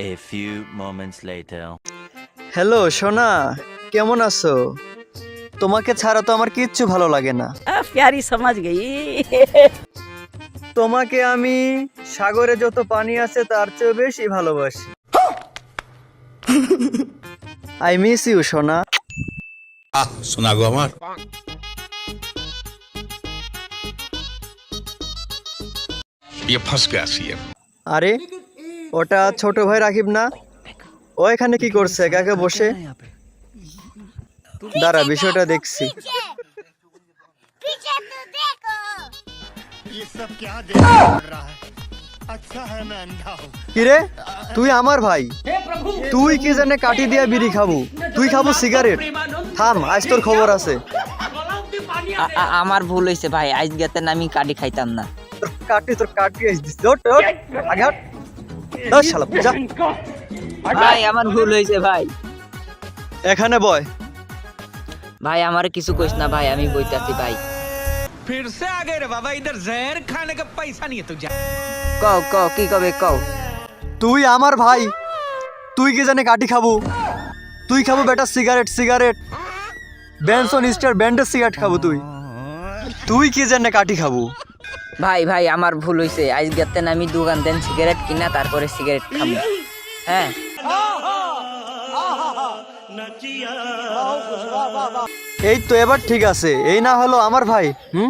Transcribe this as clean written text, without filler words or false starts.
A few moments later. Hello সোনা, কেমন আছো? তোমাকে ছাড়া তো আমার কিচ্ছু ভালো লাগে না। प्यारी समझ गई। তোমাকে আমি সাগরে যত পানি আছে তার চেয়ে বেশি ভালোবাসি। আই মিস ইউ সোনা। শোনা গো আমার। ये फंस गया सीएम। আরে ওটা ছোট ভাই রাকিব না? ও এখানে কি করছে একা একা বসে? দাঁড়া, বিষয়টা দেখছি। पीछे तो देखो। ये सब क्या देखने पड़ रहा है? अच्छा है मैं अंधा हूँ। কিরে, তুই আমার ভাই, তুই কি জানে কাটি দিয়া বিড়ি খাবো, তুই খাবো সিগারেট? থাম, আজ তোর খবর আছে। আমার ভুল হয়েছে ভাই, আজ গেতে আমি কাটি খাইতাম না। তোর কাটি আইস দিস। ওঠ, ওঠ, আগে হট। দাও শালা, যা। ভাই আমার ভুল হয়েছে ভাই। এখানে বয়। ভাই আমার কিছু কইস না ভাই, আমি বইতাছি ভাই। फिर से आ गए रे बाबा, इधर जहर खाने का पैसा नहीं है तुझे। কও কও কি কবে কও। তুই আমার ভাই, তুই কি জানে কাটি খাবো? তুই খাবো বেটা সিগারেট, সিগারেট বেনসন স্টার ব্র্যান্ডের সিগারেট খাবো তুই। তুই কি জানে কাটি খাবো? ভাই ভাই আমার ভুল হয়েছে, আজ গেতে আমি দোকান দেন সিগারেট কিনা তারপরে সিগারেট খাবো। হ্যাঁ এই তো এবার ঠিক আছে, এই না হলো আমার ভাই। হুম